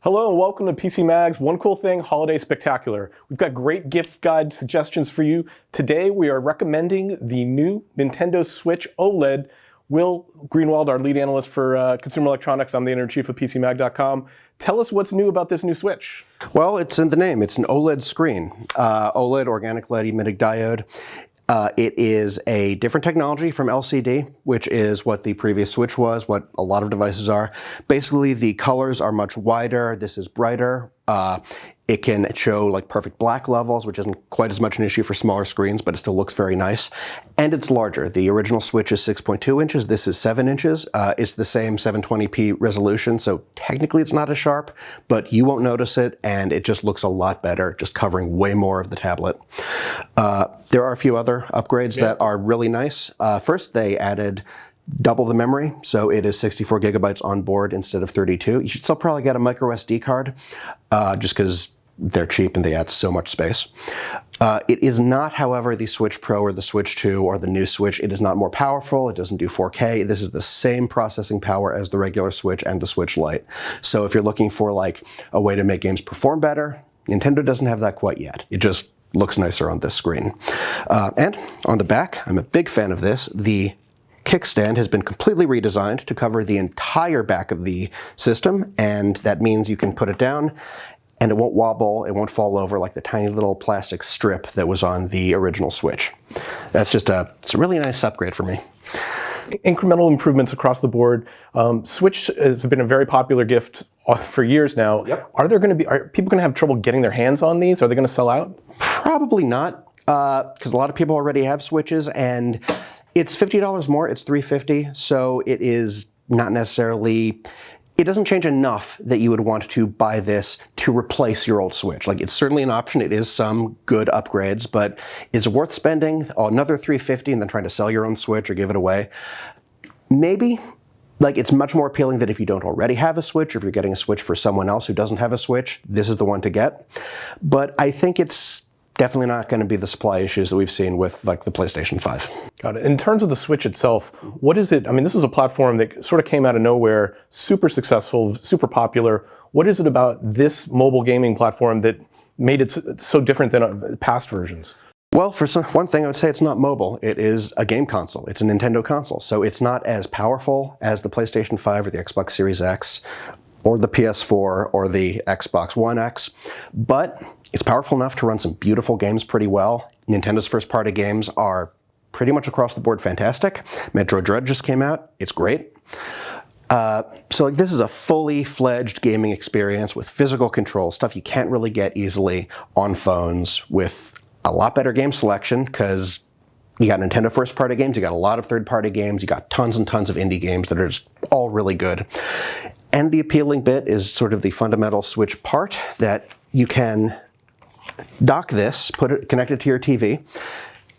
Hello and welcome to PC Mag's One Cool Thing Holiday Spectacular. We've got great gift guide suggestions for you. Today we are recommending the new Nintendo Switch OLED. Will Greenwald, our lead analyst for consumer electronics, I'm the editor-in-chief of PCMag.com. Tell us what's new about this new Switch. Well, it's in the name. It's an OLED screen. OLED, organic LED emitting diode. It is a different technology from LCD, which is what the previous Switch was, what a lot of devices are. Basically, the colors are much wider. This is brighter. It can show like perfect black levels, which isn't quite as much an issue for smaller screens, but it still looks very nice. And it's larger. The original Switch is 6.2 inches. This is 7 inches. It's the same 720p resolution, so technically it's not as sharp, but you won't notice it, and it just looks a lot better, just covering way more of the tablet. There are a few other upgrades that are really nice. First, they added double the memory, so it is 64 gigabytes on board instead of 32. You should still probably get a micro SD card, just because they're cheap and they add so much space. It is not, however, the Switch Pro or the Switch 2 or the new Switch. It is not more powerful. It doesn't do 4K. This is the same processing power as the regular Switch and the Switch Lite. So if you're looking for like a way to make games perform better, Nintendo doesn't have that quite yet. It just looks nicer on this screen. And on the back, I'm a big fan of this. The kickstand has been completely redesigned to cover the entire back of the system, and that means you can put it down and it won't wobble, it won't fall over like the tiny little plastic strip that was on the original Switch. That's just it's a really nice upgrade for me. Incremental improvements across the board. Switch has been a very popular gift for years now. Yep. Are people going to have trouble getting their hands on these? Are they going to sell out? Probably not, because a lot of people already have Switches, and it's $50 more. It's $350, so it is not necessarily. It doesn't change enough that you would want to buy this to replace your old Switch. Like, it's certainly an option. It is some good upgrades, but is it worth spending another $350 and then trying to sell your own Switch or give it away? Maybe. Like, it's much more appealing that if you don't already have a Switch, or if you're getting a Switch for someone else who doesn't have a Switch, this is the one to get. But I think it's definitely not going to be the supply issues that we've seen with like the PlayStation 5. Got it. In terms of the Switch itself, what is it? I mean, this was a platform that sort of came out of nowhere, super successful, super popular. What is it about this mobile gaming platform that made it so different than past versions? Well, for one thing, I would say it's not mobile. It is a game console. It's a Nintendo console. So it's not as powerful as the PlayStation 5 or the Xbox Series X or the PS4 or the Xbox One X, but it's powerful enough to run some beautiful games pretty well. Nintendo's first-party games are pretty much across the board fantastic. Metroid Dread just came out. It's great. So like, this is a fully fledged gaming experience with physical control, stuff you can't really get easily on phones, with a lot better game selection, because you got Nintendo first-party games, you got a lot of third-party games, you got tons and tons of indie games that are just all really good. And the appealing bit is sort of the fundamental Switch part, that you can dock this, connect it to your TV,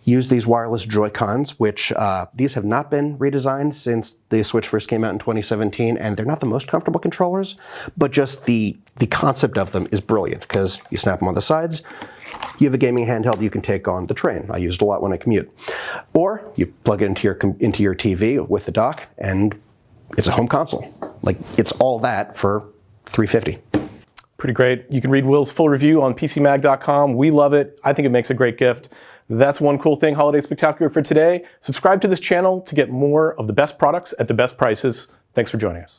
use these wireless Joy-Cons, which these have not been redesigned since the Switch first came out in 2017, and they're not the most comfortable controllers, but just the concept of them is brilliant, because you snap them on the sides, you have a gaming handheld you can take on the train. I use it a lot when I commute. Or you plug it into your TV with the dock, and it's a home console. Like, it's all that for $350. Pretty great. You can read Will's full review on PCMag.com. We love it. I think it makes a great gift. That's One Cool Thing Holiday Spectacular for today. Subscribe to this channel to get more of the best products at the best prices. Thanks for joining us.